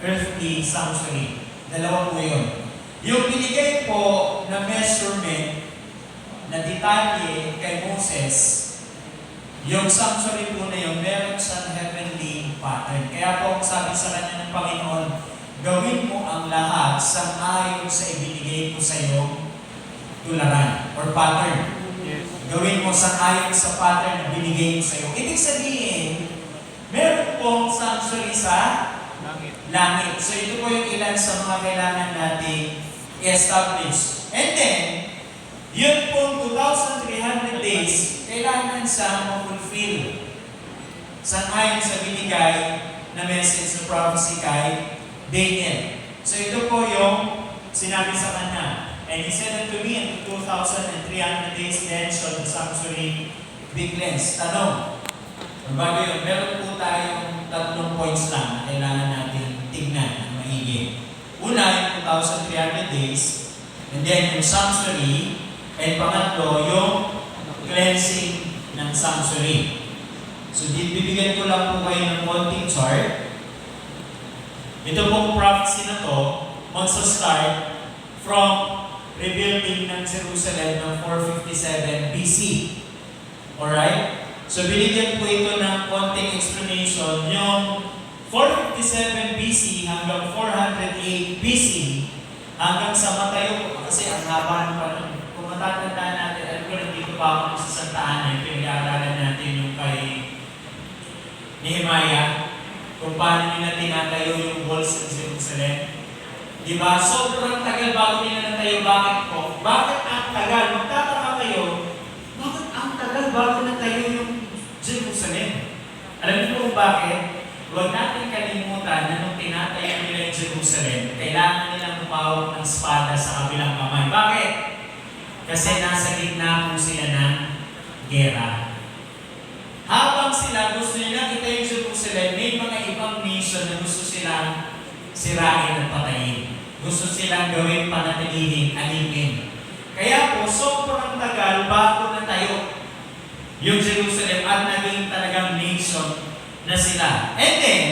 earthly sanctuary. Dalawa po yun. Yung binigay po na measurement na detalye kay Moses, yung sanctuary po na yun, meron siyang heavenly pattern. Kaya po, sabi sa kanya ng Panginoon, gawin mo ang lahat sang-ayon sa ibinigay ko sa iyo tularan or pattern. Yes. Gawin mo sang-ayon sa pattern na binigay ko sa iyo. Ibig sabihin, meron pong sanctuary sa langit. So ito po yung ilan sa mga kailangan natin i-establish. And then, yun pong 2,300 days, kailangan siyang ma-fulfill. Sang-ayon sa binigay na message na prophecy kay Daniel. So ito po yung sinabi sa kanya. And he said unto me, in 2,300 days then shall the sanctuary be cleansed. Tanong. Bago yun, meron po tayong 3 points lang na kailangan natin tignan ng maigi. Una, yung 2,300 days, and then yung sanctuary, and pangatlo, yung cleansing ng sanctuary. So, bibigyan ko lang po kayo ng konting chart. Ito pong prophecy na to, magsa-start from rebuilding ng Jerusalem ng 457 BC. Alright? So, binigyan po ito ng konting explanation. Yung 457 BC hanggang 408 BC, hanggang sa matayo po, kasi ang haba ng panahon. Kung matatandaan natin, alam ko nandito pa ako sa Santa Ana, pinag-aaralan natin yung kay Nehemiah, kung paano nila tinatayo yung walls ng Jerusalem. Diba? Sobrang tagal bago nila natayo. Bakit po? Bakit ang tagal? Magtataka kayo, bakit ang tagal bago natayo yung Jerusalem? Alam niyo kung bakit? Huwag natin kalimutan na nung tinatayo nila yung Jerusalem, kailangan nilang umawak ng espada sa kabilang kamay. Bakit? Kasi nasa gitna po sila ng gera. Habang sila gusto nila kita yung Jerusalem, may mga ibang nation na gusto silang sirain at patayin. Gusto silang gawin panatilihin, alipin. Kaya po, sobrang tagal bago natayo yung Jerusalem at naging talagang nation na sila. And then,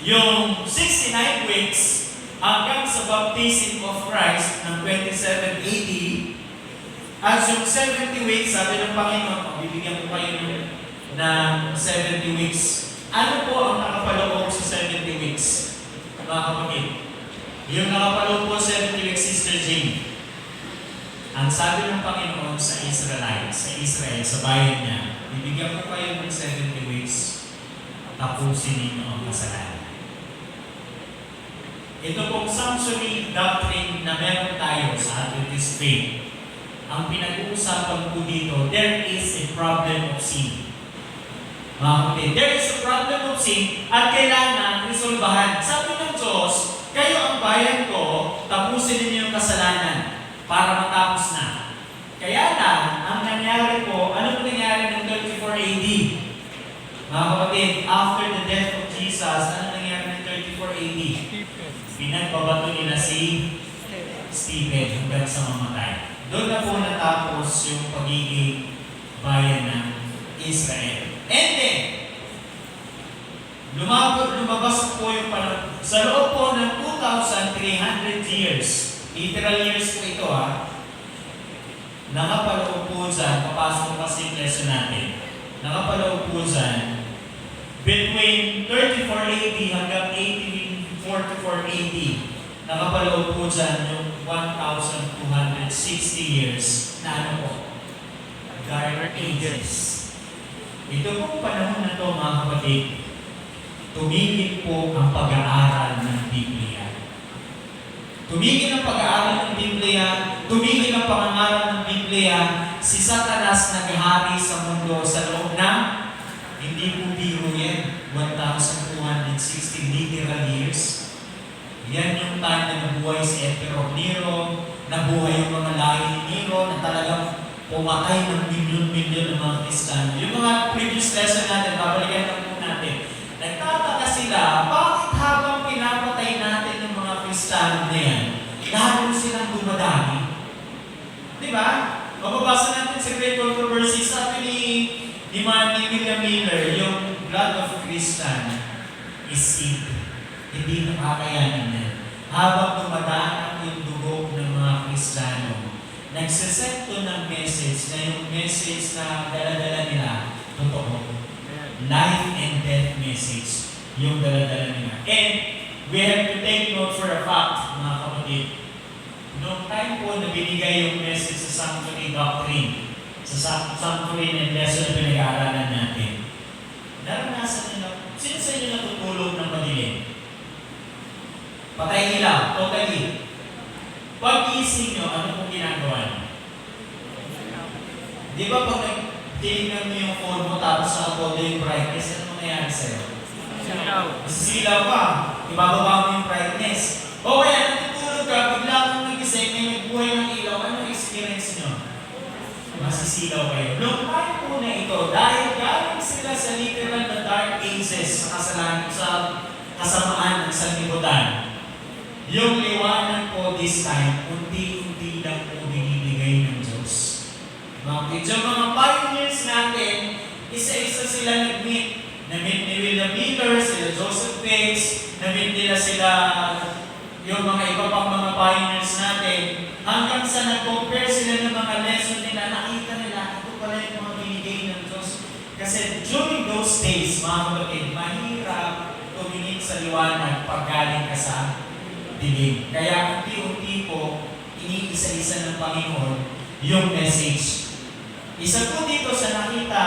yung 69 weeks hanggang sa baptism of Christ ng 27 AD, at yung 70 weeks, sabi ng Panginoon, bibigyan ko kayo ng 70 weeks. Ano po ang nakapaloob sa 70 weeks? Mga kapatid, yung nakapaloob po 70 weeks, Sister Jane, ang sabi ng Panginoon sa Israel, sa bayan niya, bibigyan ko kayo ng 70 weeks, tapusin ninyo ang kasalanan. Ito pong sanctuary doctrine na meron tayo sa Adventist faith. Ang pinag-uusapan po dito, there is a problem of sin. Mga kapatid, there is a problem of sin at kailangan resolbahan. Sabi ng Diyos, kayo ang bayan ko, tapusin ninyo yung kasalanan para matapos na. Kaya lang, ang nangyari po, ano po nangyari ng 34 AD? Mga kapatid, after the death of Jesus, ano nangyari ng 34 AD? Pinagbabato nila si Stephen hanggang sa mamatay. Doon na po natapos yung pagiging bayan ng Israel. And then, lumabas po yung panahon. Sa loob po ng 2,300 years, literal years po ito nakapaloob po dyan, papasok kasi yung lesson natin, nakapaloob po dyan, between 34 AD hanggang 1844 AD, nakapaloob po dyan yung 1,260 years na ano po? Dark Ages. Ito pong panahon na ito, mga kapatid, tumigil po ang pag-aaral ng Biblia. Tumigil ang pag-aaral ng Biblia, tumigil ang pangangaral ng Biblia, si Satanas naghahari sa mundo sa loob ng, hindi po biro yan, 1,260 literal years. Yan yung time na nabuhay si Emperor Nero, nabuhay yung mga lahi ni Nero na talagang pumatay ng milyon-milyon ng mga Kristiyano. Yung mga previous lesson natin, babalikan lang po natin. Nagtataka sila, bakit habang pinapatay natin ng mga Kristiyano na yan, lalo silang dumadami? Diba? Mababasa natin sa Great Controversy, sabi ni William Miller, yung blood of Christian is seed. Hindi nakakayanan yan. Habang dumadaan yung dugo ng mga Kristiyano, nagsesento ng message na yung message na dala-dala nila, totoo. Life and death message, yung dala-dala nila. And we have to take note for a fact, mga kapatid. Noong time po na binigay yung message sa Sanctuary Doctrine, sa Sanctuary and lesson na pinag-aaralan natin, naranasan nila, sino sa inyo natutulog ng madilim? Patay ilaw, totally. Pag-ising nyo, ano pong ginagawa nyo? Di ba pag tinignan mo yung phone mo tapos nakapodo yung brightness, ano mangyayari sa'yo? Masisilaw ka. Ibababa mo yung brightness. O kaya natutulog ka, bigla kang nagising, may nagbuhay ng ilaw, ano experience nyo? Masisilaw kayo. Noong time po na ito, dahil galing sila sa literal na dark ages sa kasalanan, sa kasamaan ng sanlibutan, yung liwanag po this time, unti-unti lang po binibigay ng Diyos. Yung mga pioneers natin, isa-isa sila nag-meet. Na-meet ni William Miller, sila Joseph Bates, na-meet nila sila, yung mga iba pang mga pioneers natin, hanggang sa nag-compare sila ng mga lesson nila, nakita nila, ito pala yung mga binigay ng Diyos. Kasi during those days, mga kapatid, mahirap tumingin sa liwanag pag galing ka sa dilim. Kaya unti-unti po, iniisa-isa ng Panginoon yung message. Isa po dito sa nakita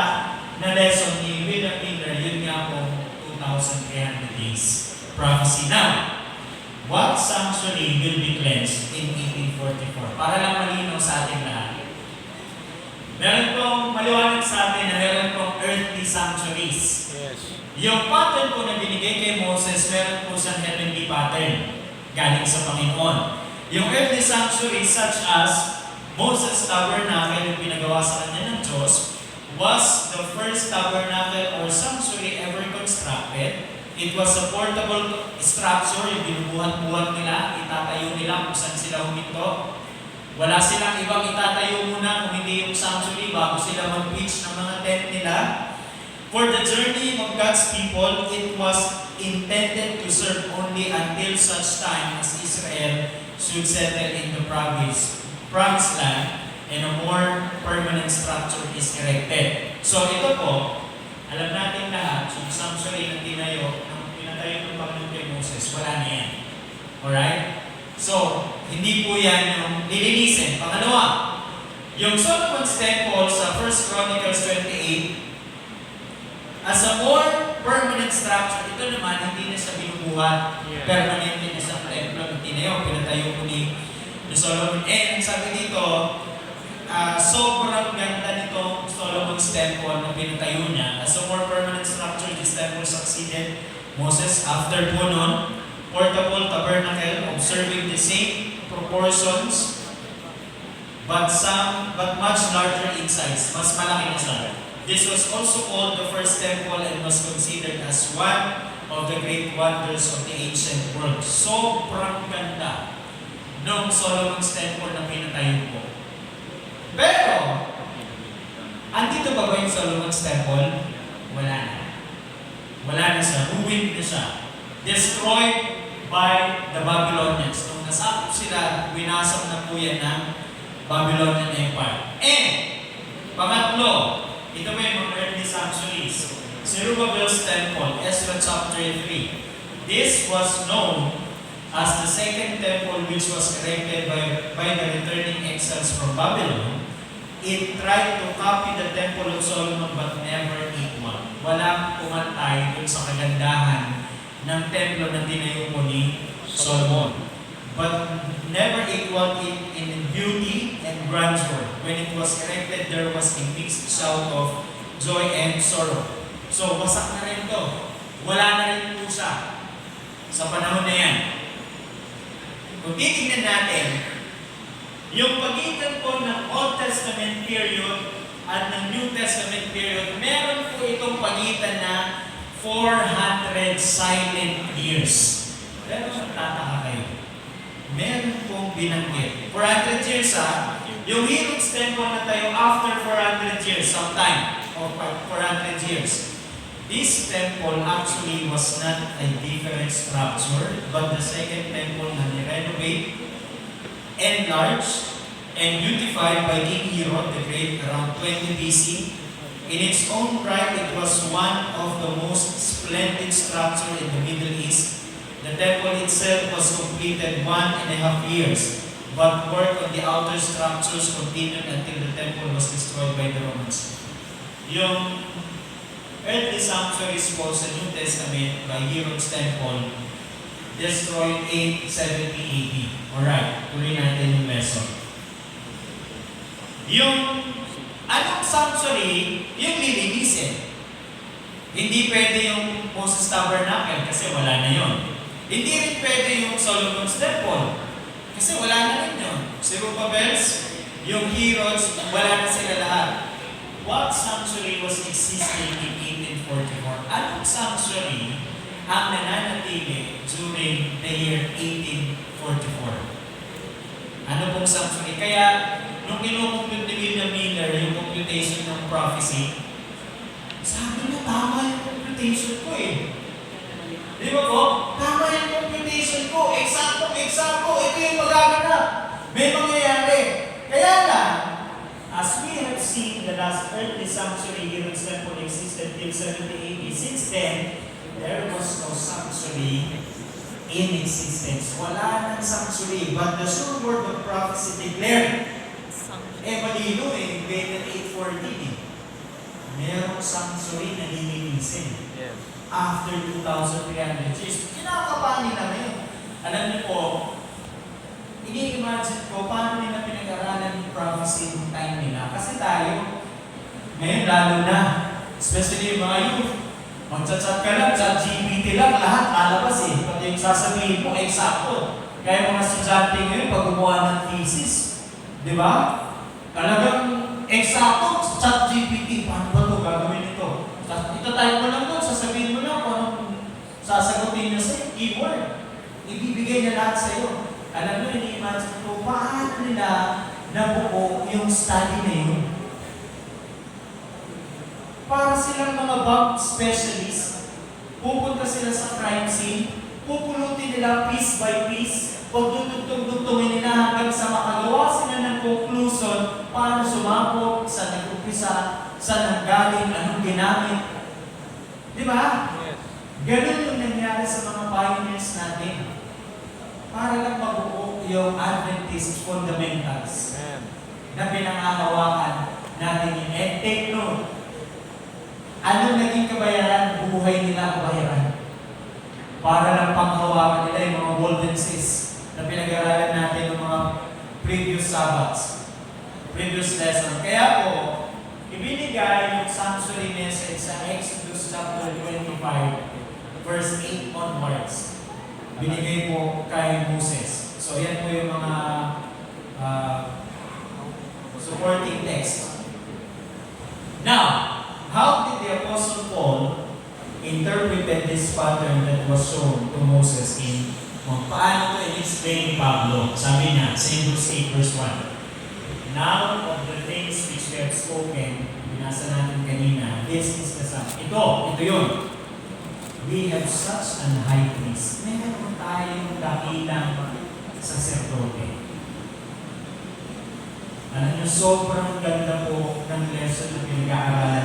na lesson ni William Miller, yun nga po, 2,300 days prophecy. Now, what sanctuary will be cleansed in 1844? Para lang malinaw sa ating lahat. Meron pong maliwanag sa atin na meron pong earthly sanctuaries. Yes. Yung pattern po na binigay kay Moses, meron po siyang heavenly pattern galing sa Panginoon. Yung earthly sanctuary such as Moses' tabernacle yung pinagawa sa kanya ng Diyos was the first tabernacle or sanctuary ever constructed. It was a portable structure, yung binubuhat-buhat nila, itatayo nila kung saan sila huminto. Wala silang ibang itatayo muna kung hindi yung sanctuary bago sila mag-pitch ng mga tent nila. For the journey of God's people, it was intended to serve only until such time as Israel should settle in the promised land and a more permanent structure is erected. So ito po, alam natin lahat, yung sanctuary na pinatayo ng Panginoon kay Moses, wala na yan. Alright? So, hindi po yan yung lilinisin. Pangalawa, yung Solomon's Temple sa 1 Chronicles 28, as a more permanent structure, ito naman, hindi na siya binubuhat. Yeah. Permanent na sa templo ng tinayo, pinatayo po ni Solomon. And sabi dito, sobrang ganda nitong Solomon's Temple na pinatayo niya. As a more permanent structure, this temple succeeded Moses. After po nun, portable tabernacle, observing the same proportions, but much larger in size. Mas malaki na siya. This was also called the first temple and was considered as one of the great wonders of the ancient world. Sobrang ganda ng Solomon's Temple na pinatayo po. Pero, andito ba yung Solomon's Temple? Wala na. Wala na siya. Ruined na siya. Destroyed by the Babylonians. Nung nasakop sila, winasap na po yan ng Babylonian Empire. And, pangatlo, ito ba yung mga earthly sanctuaries? Zerubbabel's Temple, Ezra chapter 3. This was known as the second temple which was erected by the returning exiles from Babylon. It tried to copy the Temple of Solomon but never equal. Walang pumantay dun sa kagandahan ng templo na tinayo po ni Solomon. But never equaled it in beauty and grandeur. When it was erected, there was a mixed shout of joy and sorrow. So, wasak na rin ito. Wala na rin po siya sa panahon na yan. Kung titignan natin, yung pagitan po ng Old Testament period at ng New Testament period, meron po itong pagitan na 400 silent years. Pero magtataka kayo. Meron pong binanggit. 400 years yung Herod's Temple na tayo after 400 years, sometime of 400 years. this temple actually was not a different structure, but the second temple na ni-renovate, enlarged, and beautified by King Herod the Great around 20 BC. In its own right, it was one of the most splendid structures in the Middle East. The temple itself was completed 1.5 years, but work on the outer structures continued until the temple was destroyed by the Romans. Yung earthly sanctuaries po sa New Testament by Herod's temple, destroyed 870 AD. Alright, tuloy natin yung lesson. Yung anong sanctuary, yung lilinisin. Hindi pwede yung Moses Tabernacle kasi wala na yun. Hindi rin pwede yung Solomon's Temple kasi wala na rin yun. Zerubbabel's, yung Herod's, wala na sila lahat. What sanctuary was existing in 1844? Anong sanctuary ang nananatili during the year 1844? Ano pong sanctuary? Kaya, nung kinukumpute ni William Miller yung computation ng prophecy, sabi niya, tama yung computation ko eh. Di ba po? Tama yung computation ko. Eksakto. Ito yung magaganap. May mangyayari. Kaya lang, as we have seen, the last earthly sanctuary Herod's temple existed till 70 AD. Since then, there was no sanctuary in existence. Wala nang sanctuary, but the sure word of prophecy declared, malino Dated 840 merong sanctuary na lilinisin. After 2,300 years, kinakabahan nila ngayon. Alam niyo po, ini-imagine ko paano nila pinag-aralan yung prophecy ng time nila. Kasi tayo, ngayon lalo na, especially yung mga youth, magchat-chat ka lang, ChatGPT lang, lahat lalabas eh. Pati yung sasabihin mo, eksakto. Kaya mga estudyante ngayon, pag gumawa ng thesis, di ba? Talagang eksakto, ChatGPT, paano ba ito gagawin ito? Itatype mo lang doon, sasabihin mo lang kung anong sasagutin niya sa'yo, keyword. Ibibigay niya lahat sa'yo. Alam mo, ini-imagine ko, paano nila nabuo yung study na yun? Para silang mga bank specialist, pupunta sila sa crime scene, pupulutin nila piece by piece, pagdudugtong-dugtongin nila hanggang sa makagawa sila ng conclusion paano sumabot, sa nag-upisa, sa nanggaling, anong ginamit. Di ba? Yes. Ganun yung nangyari sa mga pioneers natin. Para lang mabuo yung Adventist fundamentals na pinangahawakan natin yun. And take note, anong naging kabayaran, buhay nila kabayaran. Para lang panghawakan nila yung mga Waldenses na pinag-aralan natin ng mga previous Sabbaths, previous lesson. Kaya po, ibinigay yung sanctuary message sa Exodus chapter 25, verse 8 onwards. Binigay po kay Moses. So yan po yung mga supporting text. Now, how did the Apostle Paul interpreted this pattern that was shown to Moses in paano ito in-explain ni Pablo? Sabi niya, sa Hebrews 8 verse 1. Now of the things which we have spoken, binasa natin kanina, this is the sum. Ito yun. We have such an high priest. Meron tayong dakilang saserdote. Alam niyo, sobrang ganda po ng lesson na pinag-aaralan